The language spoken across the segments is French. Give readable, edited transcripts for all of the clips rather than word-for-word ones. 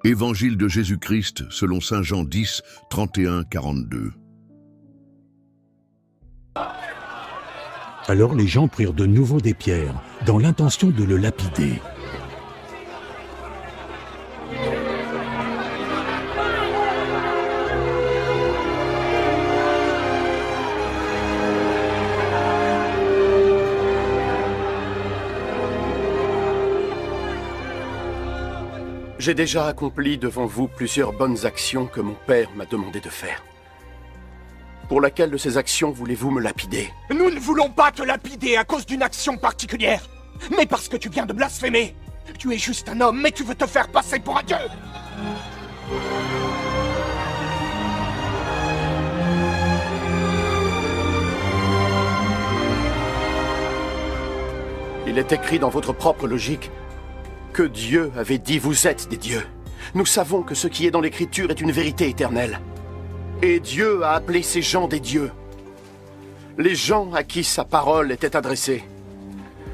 Évangile de Jésus-Christ selon saint Jean 10, 31-42. Alors les gens prirent de nouveau des pierres, dans l'intention de le lapider. J'ai déjà accompli devant vous plusieurs bonnes actions que mon père m'a demandé de faire. Pour laquelle de ces actions voulez-vous me lapider? Nous ne voulons pas te lapider à cause d'une action particulière, mais parce que tu viens de blasphémer. Tu es juste un homme, mais tu veux te faire passer pour un dieu. Il est écrit dans votre propre logique que Dieu avait dit « Vous êtes des dieux ». Nous savons que ce qui est dans l'Écriture est une vérité éternelle. Et Dieu a appelé ces gens des dieux. Les gens à qui sa parole était adressée.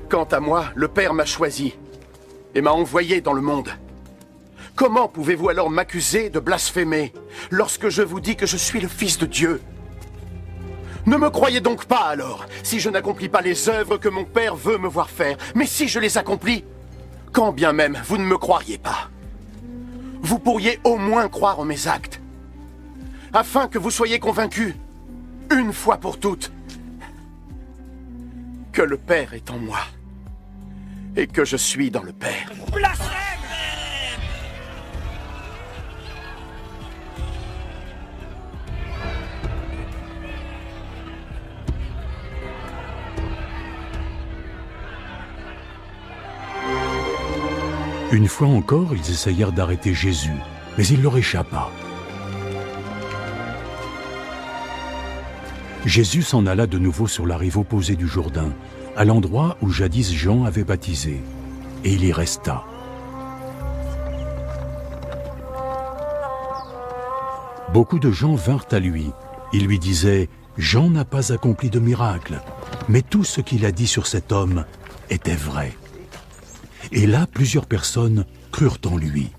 Quant à moi, le Père m'a choisi et m'a envoyé dans le monde. Comment pouvez-vous alors m'accuser de blasphémer lorsque je vous dis que je suis le Fils de Dieu? Ne me croyez donc pas alors, si je n'accomplis pas les œuvres que mon Père veut me voir faire. Mais si je les accomplis, quand bien même vous ne me croiriez pas, vous pourriez au moins croire en mes actes, afin que vous soyez convaincus, une fois pour toutes, que le Père est en moi, et que je suis dans le Père. Blasphème! Une fois encore, ils essayèrent d'arrêter Jésus, mais il leur échappa. Jésus s'en alla de nouveau sur la rive opposée du Jourdain, à l'endroit où jadis Jean avait baptisé, et il y resta. Beaucoup de gens vinrent à lui. Ils lui disaient « Jean n'a pas accompli de miracle, mais tout ce qu'il a dit sur cet homme était vrai. » Et là, plusieurs personnes crurent en lui.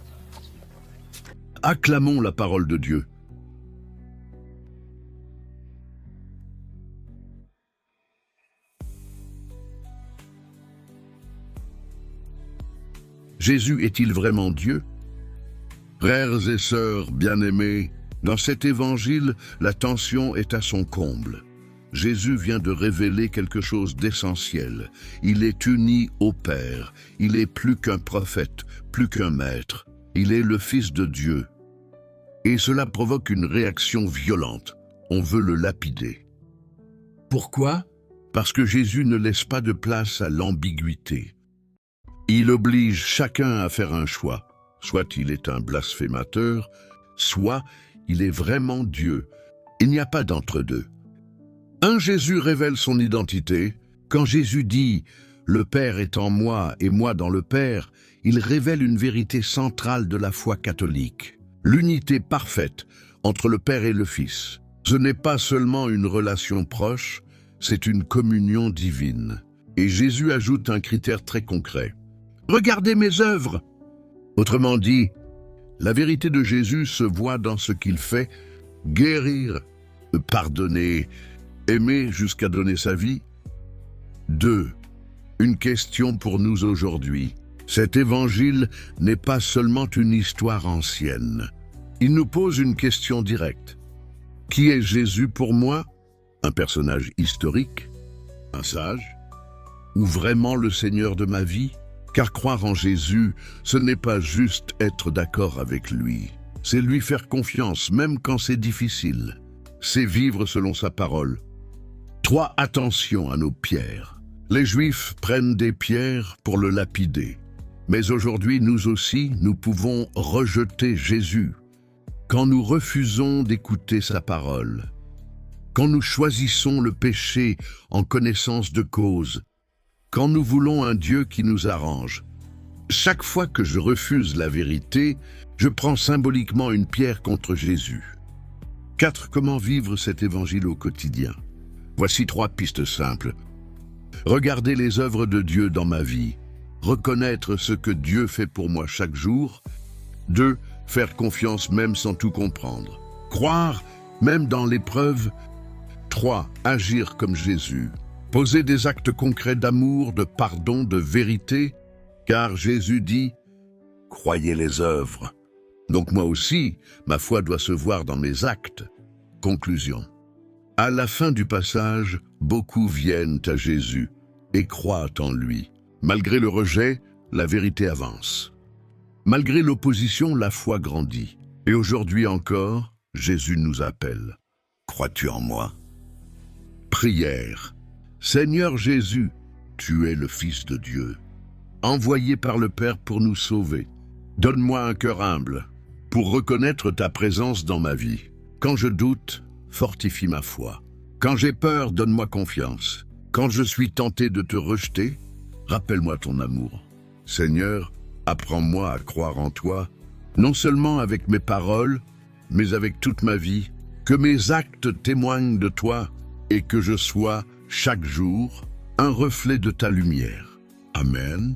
Acclamons la parole de Dieu. Jésus est-il vraiment Dieu? Frères et sœurs bien-aimés, dans cet évangile, la tension est à son comble. Jésus vient de révéler quelque chose d'essentiel. Il est uni au Père. Il est plus qu'un prophète, plus qu'un maître. Il est le Fils de Dieu. Et cela provoque une réaction violente. On veut le lapider. Pourquoi? Parce que Jésus ne laisse pas de place à l'ambiguïté. Il oblige chacun à faire un choix. Soit il est un blasphémateur, soit il est vraiment Dieu. Il n'y a pas d'entre-deux. Un Jésus révèle son identité. Quand Jésus dit « Le Père est en moi et moi dans le Père », il révèle une vérité centrale de la foi catholique. L'unité parfaite entre le Père et le Fils. Ce n'est pas seulement une relation proche, c'est une communion divine. Et Jésus ajoute un critère très concret. « Regardez mes œuvres !» Autrement dit, la vérité de Jésus se voit dans ce qu'il fait, guérir, pardonner, aimer jusqu'à donner sa vie. 2. Une question pour nous aujourd'hui. Cet évangile n'est pas seulement une histoire ancienne. Il nous pose une question directe. Qui est Jésus pour moi? Un personnage historique? Un sage? Ou vraiment le Seigneur de ma vie? Car croire en Jésus, ce n'est pas juste être d'accord avec lui. C'est lui faire confiance, même quand c'est difficile. C'est vivre selon sa parole. 3. Attention à nos pierres. Les Juifs prennent des pierres pour le lapider. Mais aujourd'hui, nous aussi, nous pouvons rejeter Jésus. Quand nous refusons d'écouter sa parole, quand nous choisissons le péché en connaissance de cause, quand nous voulons un Dieu qui nous arrange. Chaque fois que je refuse la vérité, je prends symboliquement une pierre contre Jésus. 4. Comment vivre cet évangile au quotidien? Voici 3 pistes simples. Regarder les œuvres de Dieu dans ma vie. Reconnaître ce que Dieu fait pour moi chaque jour. 2. Faire confiance même sans tout comprendre. Croire même dans l'épreuve. 3. Agir comme Jésus. Poser des actes concrets d'amour, de pardon, de vérité, car Jésus dit « Croyez les œuvres ». Donc moi aussi, ma foi doit se voir dans mes actes. Conclusion. À la fin du passage, beaucoup viennent à Jésus et croient en lui. Malgré le rejet, la vérité avance. Malgré l'opposition, la foi grandit. Et aujourd'hui encore, Jésus nous appelle. Crois-tu en moi? Prière. Seigneur Jésus, tu es le Fils de Dieu, envoyé par le Père pour nous sauver. Donne-moi un cœur humble, pour reconnaître ta présence dans ma vie. Quand je doute, fortifie ma foi. Quand j'ai peur, donne-moi confiance. Quand je suis tenté de te rejeter, rappelle-moi ton amour. Seigneur, apprends-moi à croire en toi, non seulement avec mes paroles, mais avec toute ma vie. Que mes actes témoignent de toi et que je sois, chaque jour, un reflet de ta lumière. Amen.